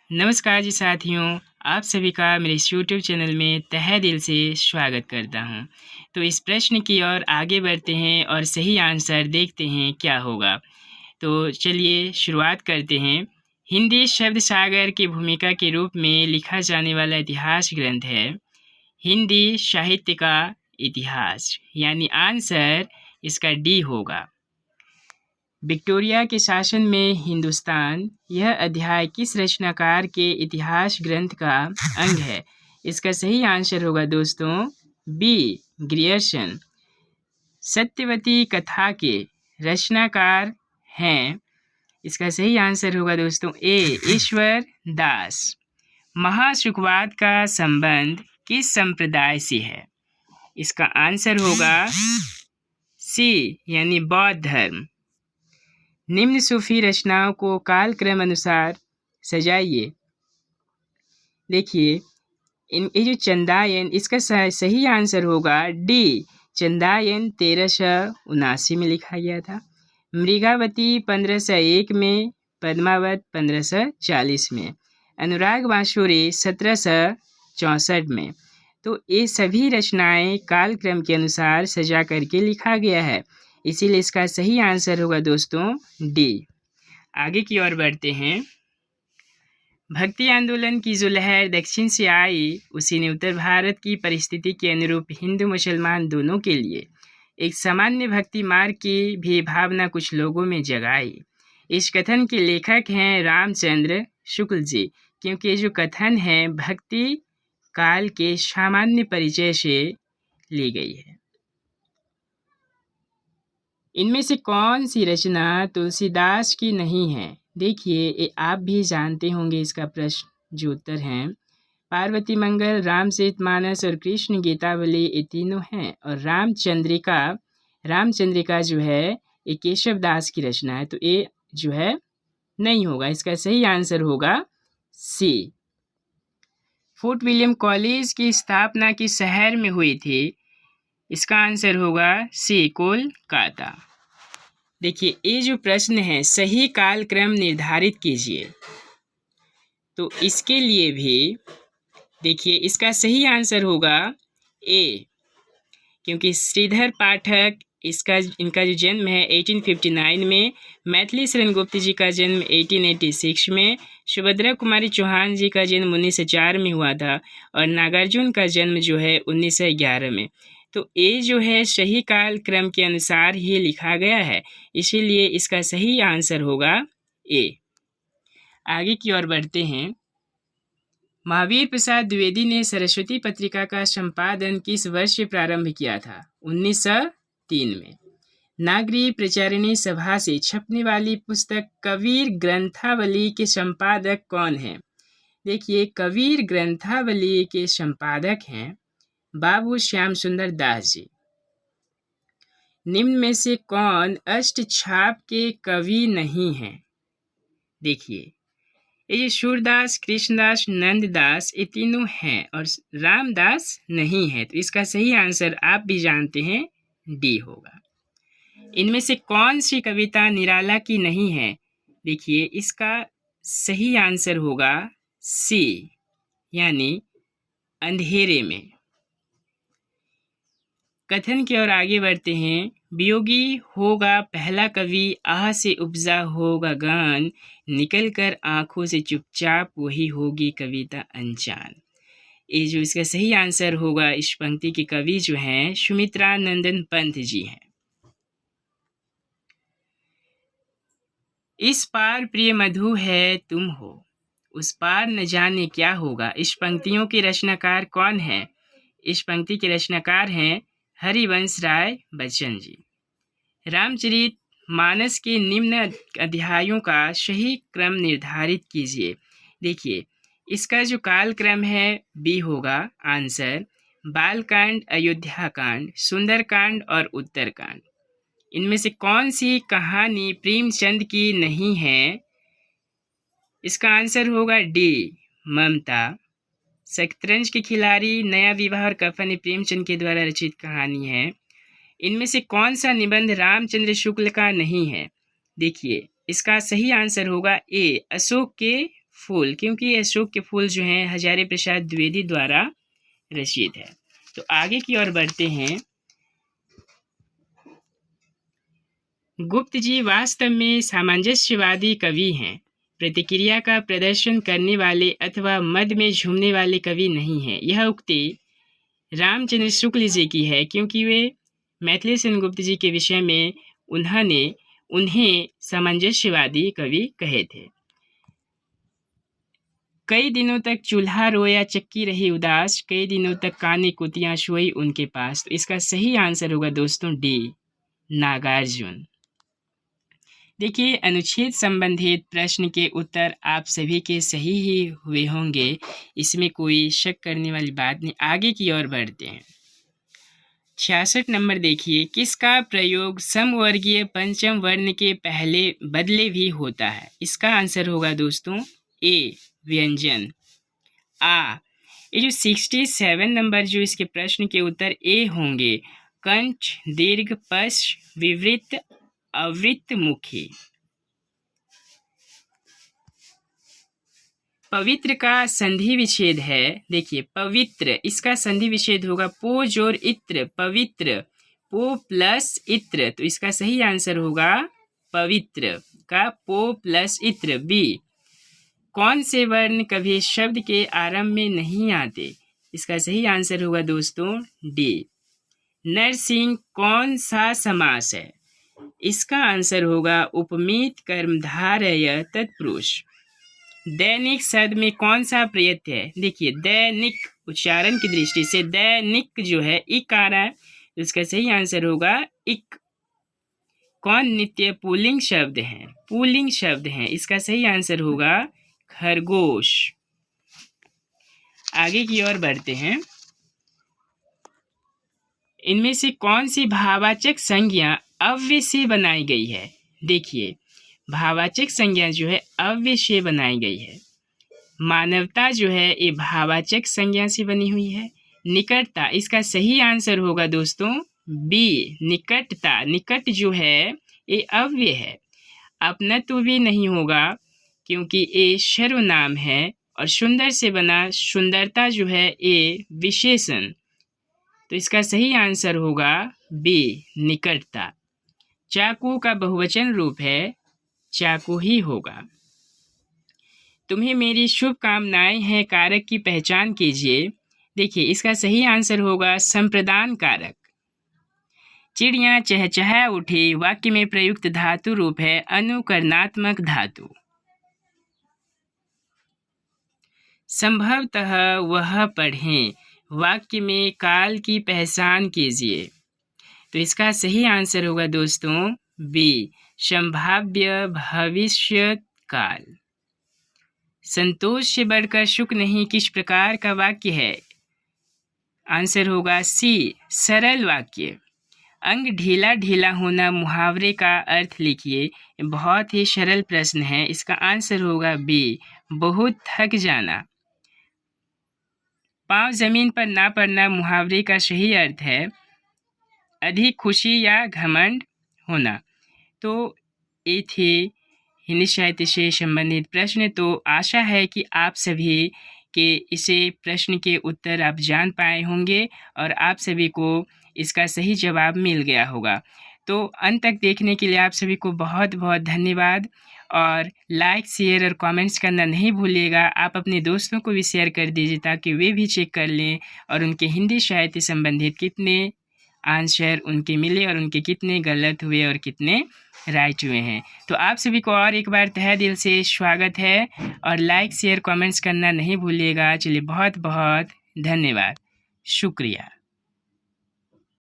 नमस्कार जी साथियों, आप सभी का मेरे इस यूट्यूब चैनल में तहे दिल से स्वागत करता हूं। तो इस प्रश्न की ओर आगे बढ़ते हैं और सही आंसर देखते हैं क्या होगा। तो चलिए शुरुआत करते हैं। हिंदी शब्द सागर की भूमिका के रूप में लिखा जाने वाला इतिहास ग्रंथ है हिंदी साहित्य का इतिहास, यानी आंसर इसका डी होगा। विक्टोरिया के शासन में हिंदुस्तान, यह अध्याय किस रचनाकार के इतिहास ग्रंथ का अंग है? इसका सही आंसर होगा दोस्तों बी, ग्रियर्सन। सत्यवती कथा के रचनाकार हैं, इसका सही आंसर होगा दोस्तों ए, ईश्वर दास। महासुखवाद का संबंध किस संप्रदाय से है? इसका आंसर होगा सी, यानी बौद्ध धर्म। निम्न सूफी रचनाओं को कालक्रम अनुसार सजाइए। देखिए, ये जो चंदायन, इसका सही आंसर होगा डी, चंदायन 1379 में लिखा गया था। मृगावती 1501 में, पद्मावत 1540 में, अनुराग बांसुरी 1764 में। तो ये सभी रचनाएं कालक्रम के अनुसार सजा करके लिखा गया है, इसीलिए इसका सही आंसर होगा दोस्तों डी। आगे की ओर बढ़ते हैं। भक्ति आंदोलन की जो लहर दक्षिण से आई, उसी ने उत्तर भारत की परिस्थिति के अनुरूप हिंदू मुसलमान दोनों के लिए एक सामान्य भक्ति मार्ग की भी भावना कुछ लोगों में जगाई। इस कथन के लेखक हैं रामचंद्र शुक्ल जी, क्योंकि जो कथन है भक्ति काल के सामान्य परिचय से ली गई है। इनमें से कौन सी रचना तुलसीदास की नहीं है? देखिए, आप भी जानते होंगे इसका प्रश्न जो उत्तर है। पार्वती मंगल, रामचरितमानस और कृष्ण गीतावली, ये तीनों हैं। और रामचंद्रिका जो है ये केशव दास की रचना है, तो ये जो है नहीं होगा। इसका सही आंसर होगा सी। फोर्ट विलियम कॉलेज की स्थापना किस शहर में हुई थी? इसका आंसर होगा सी, कोलकाता। देखिए, ये जो प्रश्न है सही कालक्रम निर्धारित कीजिए, तो इसके लिए भी देखिए इसका सही आंसर होगा ए, क्योंकि श्रीधर पाठक इनका जो जन्म है 1859 में, मैथिली शरण गुप्त जी का जन्म 1886 में, सुभद्रा कुमारी चौहान जी का जन्म 1904 में हुआ था, और नागार्जुन का जन्म जो है 1911 में। तो ये जो है सही काल क्रम के अनुसार ही लिखा गया है, इसीलिए इसका सही आंसर होगा ए। आगे की ओर बढ़ते हैं। महावीर प्रसाद द्विवेदी ने सरस्वती पत्रिका का संपादन किस वर्ष से प्रारंभ किया था? 1903 में। नागरी प्रचारिणी सभा से छपने वाली पुस्तक कबीर ग्रंथावली के संपादक कौन हैं? देखिए, कबीर ग्रंथावली के संपादक हैं बाबू श्याम सुंदर दास जी। निम्न में से कौन अष्टछाप के कवि नहीं हैं? देखिए, ये सूरदास, कृष्णदास, नंददास, ये तीनों हैं और रामदास नहीं है, तो इसका सही आंसर आप भी जानते हैं डी होगा। इनमें से कौन सी कविता निराला की नहीं है? देखिए, इसका सही आंसर होगा सी, यानी अंधेरे में। कथन की ओर आगे बढ़ते हैं। वियोगी होगा पहला कवि, आह से उपजा होगा गान, निकल कर आंखों से चुपचाप वही होगी कविता अनजान। ये जो इसका सही आंसर होगा, इस पंक्ति के कवि जो हैं सुमित्रा नंदन पंत जी हैं। इस पार प्रिय मधु है तुम हो, उस पार न जाने क्या होगा। इस पंक्तियों के रचनाकार कौन है? इस पंक्ति के रचनाकार हैं हरिवंश राय बच्चन जी। रामचरित मानस के निम्न अध्यायों का सही क्रम निर्धारित कीजिए। देखिए, इसका जो काल क्रम है बी होगा आंसर। बालकांड, अयोध्याकांड, सुंदरकांड और उत्तरकांड। इनमें से कौन सी कहानी प्रेमचंद की नहीं है? इसका आंसर होगा डी, ममता। शतरंज के खिलाड़ी, नया विवाह और कफन प्रेमचंद के द्वारा रचित कहानी है। इनमें से कौन सा निबंध रामचंद्र शुक्ल का नहीं है? देखिए, इसका सही आंसर होगा ए, अशोक के फूल, क्योंकि अशोक के फूल जो हैं हजारे प्रसाद द्विवेदी द्वारा रचित है। तो आगे की ओर बढ़ते हैं। गुप्त जी वास्तव में सामंजस्यवादी कवि हैं। प्रतिक्रिया का प्रदर्शन करने वाले अथवा मद में झूमने वाले कवि नहीं हैं। यह उक्ति रामचंद्र शुक्ल जी की है, क्योंकि वे मैथिली सेनगुप्त जी के विषय में उन्हें सामंजस्यवादी कवि कहे थे। कई दिनों तक चूल्हा रोया चक्की रही उदास, कई दिनों तक काने कुतियां सोई उनके पास। तो इसका सही आंसर होगा दोस्तों डी, नागार्जुन। देखिए, अनुच्छेद संबंधित प्रश्न के उत्तर आप सभी के सही ही हुए होंगे, इसमें कोई शक करने वाली बात नहीं। आगे की ओर बढ़ते हैं। 66 नंबर देखिए, किसका प्रयोग समवर्गीय पंचम वर्ण के पहले बदले भी होता है? इसका आंसर होगा दोस्तों ए, व्यंजन। ये जो 67 नंबर जो इसके प्रश्न के उत्तर ए होंगे, कंठ, दीर्घ, पश्च, विवृत, अवृत मुखी। पवित्र का संधि विच्छेद है। देखिए, पवित्र, इसका संधि विच्छेद होगा पो जोर इत्र, पवित्र, पो प्लस इत्र। तो इसका सही आंसर होगा पवित्र का पो प्लस इत्र, बी। कौन से वर्ण कभी शब्द के आरंभ में नहीं आते? इसका सही आंसर होगा दोस्तों डी। नरसिंह कौन सा समास है? इसका आंसर होगा उपमित कर्मधारय तत्पुरुष। दैनिक शब्द में कौन सा प्रत्यय है? देखिए, दैनिक उच्चारण की दृष्टि से दैनिक जो है इक आ रहा है, तो इसका सही आंसर होगा इक। कौन नित्य पुल्लिंग शब्द है? पुल्लिंग शब्द है, इसका सही आंसर होगा खरगोश। आगे की ओर बढ़ते हैं। इनमें से कौन सी भावाचक संज्ञा अव्यय से बनाई गई है? देखिए, भावाचक संज्ञा जो है अव्यय से बनाई गई है। मानवता जो है ये भावाचक संज्ञा से बनी हुई है। निकटता, इसका सही आंसर होगा दोस्तों बी, निकटता। निकट जो है ये अव्यय है, अपनत्व भी नहीं होगा, क्योंकि ये सर्वनाम है। और सुंदर से बना, सुंदरता जो है ये विशेषण। तो इसका सही आंसर होगा बी, निकटता। चाकू का बहुवचन रूप है चाकू ही होगा। तुम्हें मेरी शुभकामनाएं हैं कारक की पहचान कीजिए। देखिए, इसका सही आंसर होगा संप्रदान कारक। चिड़िया चहचहा उठी वाक्य में प्रयुक्त धातु रूप है अनुकरणात्मक धातु। संभवतः वह पढ़ें वाक्य में काल की पहचान कीजिए। तो इसका सही आंसर होगा दोस्तों बी, संभाव्य भविष्य काल। संतोष से बढ़कर सुख नहीं किस प्रकार का वाक्य है? आंसर होगा सी, सरल वाक्य। अंग ढीला ढीला होना मुहावरे का अर्थ लिखिए। बहुत ही सरल प्रश्न है, इसका आंसर होगा बी, बहुत थक जाना। पांव जमीन पर ना पड़ना मुहावरे का सही अर्थ है अधिक खुशी या घमंड होना। तो ये थे हिंदी साहित्य से संबंधित प्रश्न। तो आशा है कि आप सभी के इसे प्रश्न के उत्तर आप जान पाए होंगे और आप सभी को इसका सही जवाब मिल गया होगा। तो अंत तक देखने के लिए आप सभी को बहुत बहुत धन्यवाद। और लाइक, शेयर और कमेंट्स करना नहीं भूलिएगा। आप अपने दोस्तों को भी शेयर कर दीजिए ताकि वे भी चेक कर लें और उनके हिंदी साहित्य संबंधित कितने आंसर उनके मिले और उनके कितने गलत हुए और कितने राइट हुए हैं। तो आप सभी को और एक बार तहे दिल से स्वागत है और लाइक, शेयर, कमेंट्स करना नहीं भूलिएगा। चलिए, बहुत बहुत धन्यवाद, शुक्रिया।